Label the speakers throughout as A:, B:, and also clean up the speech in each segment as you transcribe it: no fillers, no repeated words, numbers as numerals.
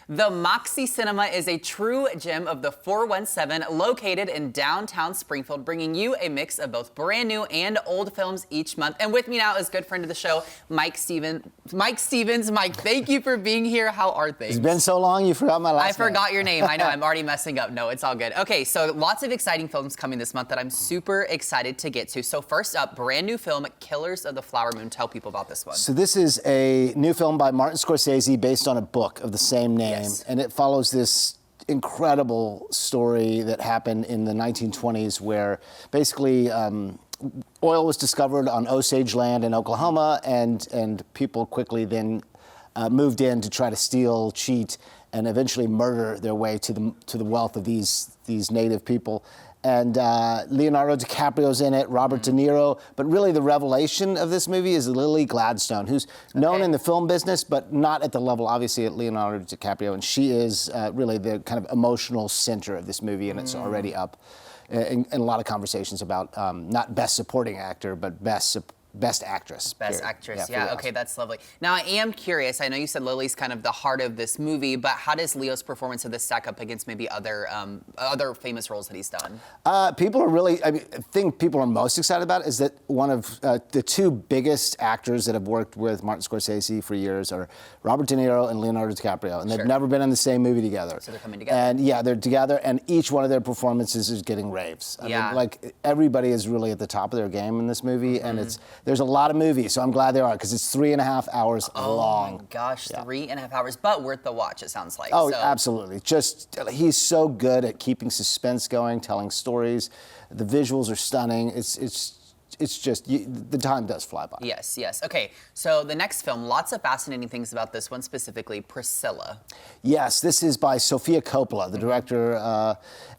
A: The Moxie Cinema is a true gem of the 417 located in downtown Springfield, bringing you a mix of both brand new and old films each month. And with me now is good friend of the show, Mike Stevens. Mike, thank you for being here. How are things?
B: It's been so long, you forgot my last name.
A: I forgot your name. I know, I'm already messing up. No, it's all good. Okay, so lots of exciting films coming this month that I'm super excited to get to. So first up, brand new film, Killers of the Flower Moon. Tell people about this one.
B: So this is a new film by Martin Scorsese based on a book of the same name. Yes. And it follows this incredible story that happened in the 1920s where basically oil was discovered on Osage land in Oklahoma, and people quickly then moved in to try to steal, cheat, and eventually murder their way to the wealth of these native people. And Leonardo DiCaprio's in it, Robert De Niro. But really the revelation of this movie is Lily Gladstone, who's known in the film business, but not at the level, obviously, at Leonardo DiCaprio. And she is really the kind of emotional center of this movie, and it's already up in a lot of conversations about not best supporting actor, but best actress.
A: Best actress, yeah. Okay, that's lovely. Now, I am curious. I know you said Lily's kind of the heart of this movie, but how does Leo's performance of this stack up against maybe other famous roles that he's done?
B: People are really, I think people are most excited about is that one of the two biggest actors that have worked with Martin Scorsese for years are Robert De Niro and Leonardo DiCaprio, and they've never been in the same movie together.
A: So they're coming together.
B: And yeah, they're together, and each one of their performances is getting raves. I mean, like everybody is really at the top of their game in this movie, and there's a lot of movies, so I'm glad they are, because it's 3.5 hours long.
A: Oh my gosh, 3.5 hours, but worth the watch, it sounds like.
B: Oh, so. Absolutely. Just, he's so good at keeping suspense going, telling stories. The visuals are stunning. It's just, the time does fly by.
A: Yes, yes. Okay, so the next film, lots of fascinating things about this one, specifically Priscilla.
B: Yes, this is by Sofia Coppola, the director,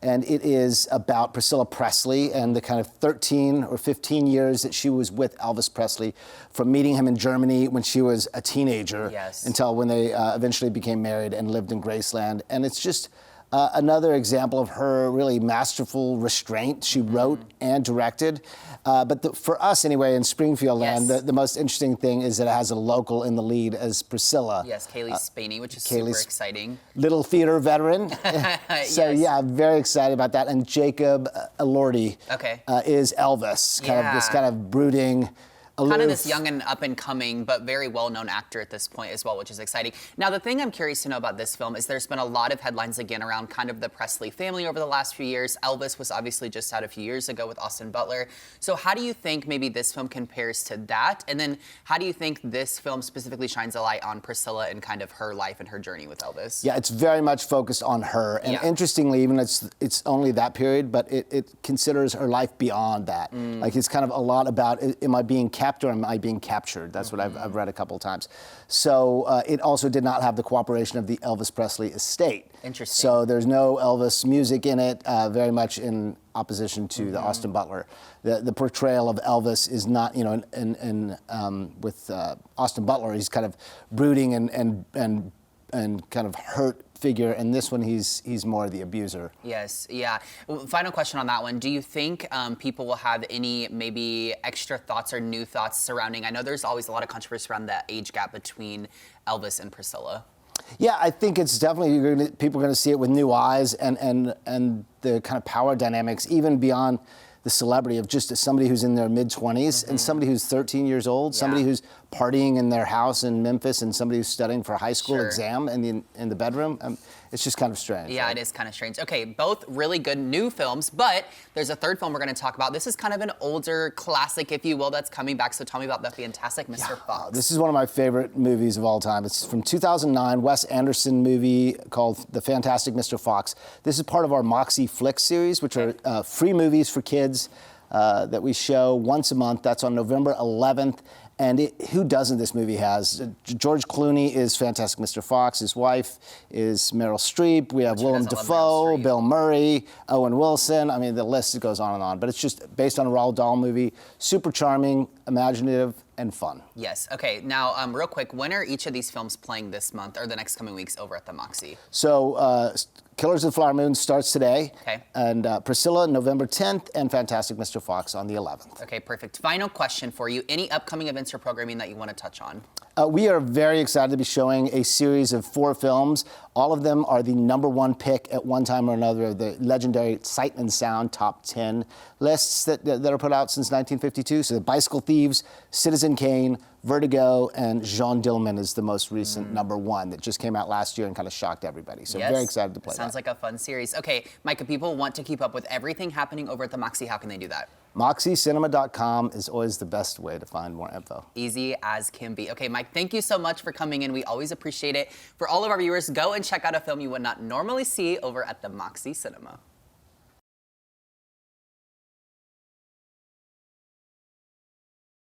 B: and it is about Priscilla Presley and the kind of 13 or 15 years that she was with Elvis Presley, from meeting him in Germany when she was a teenager until when they eventually became married and lived in Graceland. And it's just another example of her really masterful restraint. She wrote and directed. But for us, anyway, in Springfield land, the most interesting thing is that it has a local in the lead as Priscilla.
A: Yes, Kaylee Spaney, which is super exciting.
B: Little theater veteran. So yeah, very excited about that. And Jacob Elordi is Elvis, this kind of brooding, aloof.
A: Kind of this young and up-and-coming, but very well-known actor at this point as well, which is exciting. Now, the thing I'm curious to know about this film is there's been a lot of headlines, again, around kind of the Presley family over the last few years. Elvis was obviously just out a few years ago with Austin Butler. So how do you think maybe this film compares to that? And then how do you think this film specifically shines a light on Priscilla and kind of her life and her journey with Elvis?
B: Yeah, it's very much focused on her. And interestingly, even it's only that period, but it considers her life beyond that. Like, it's kind of a lot about, am I being kept or am I being captured? That's what I've read a couple of times. So it also did not have the cooperation of the Elvis Presley estate.
A: Interesting.
B: So there's no Elvis music in it, very much in opposition to the Austin Butler. The portrayal of Elvis is not, with Austin Butler, he's kind of brooding and kind of hurt figure, and this one he's more the abuser.
A: Yes, yeah. Well, final question on that one. Do you think people will have any maybe extra thoughts or new thoughts surrounding, I know there's always a lot of controversy around the age gap between Elvis and Priscilla.
B: Yeah, I think it's definitely, people are going to see it with new eyes, and the kind of power dynamics, even beyond the celebrity of just somebody who's in their mid-20s and somebody who's 13 years old, somebody who's partying in their house in Memphis, and somebody who's studying for a high school exam in the bedroom. It's just kind of strange.
A: Yeah, it is kind of strange. Okay, both really good new films, but there's a third film we're going to talk about. This is kind of an older classic, if you will, that's coming back. So tell me about The Fantastic Mr. Fox.
B: This is one of my favorite movies of all time. It's from 2009, Wes Anderson movie called The Fantastic Mr. Fox. This is part of our Moxie Flick series, which are free movies for kids that we show once a month. That's on November 11th. And who doesn't this movie has? George Clooney is Fantastic Mr. Fox. His wife is Meryl Streep. We have Willem Dafoe, Bill Murray, Owen Wilson. I mean, the list goes on and on. But it's just based on a Roald Dahl movie. Super charming, imaginative, and fun.
A: Yes. Okay. Now, real quick, when are each of these films playing this month or the next coming weeks over at the Moxie?
B: So, Killers of the Flower Moon starts today.
A: Okay.
B: And Priscilla, November 10th, and Fantastic Mr. Fox on the 11th.
A: Okay, perfect. Final question for you. Any upcoming events or programming that you want to touch on?
B: We are very excited to be showing a series of 4 films. All of them are the #1 pick at one time or another of the legendary Sight and Sound Top 10 lists that are put out since 1952. So the Bicycle Thieves, Citizen Kane, Vertigo, and Jean Dillman is the most recent #1 that just came out last year and kind of shocked everybody. So very excited to play that.
A: Sounds like a fun series. Okay, Mike, if people want to keep up with everything happening over at the Moxie, how can they do that?
B: MoxieCinema.com is always the best way to find more info.
A: Easy as can be. Okay, Mike, thank you so much for coming in. We always appreciate it. For all of our viewers, go and check out a film you would not normally see over at the Moxie Cinema.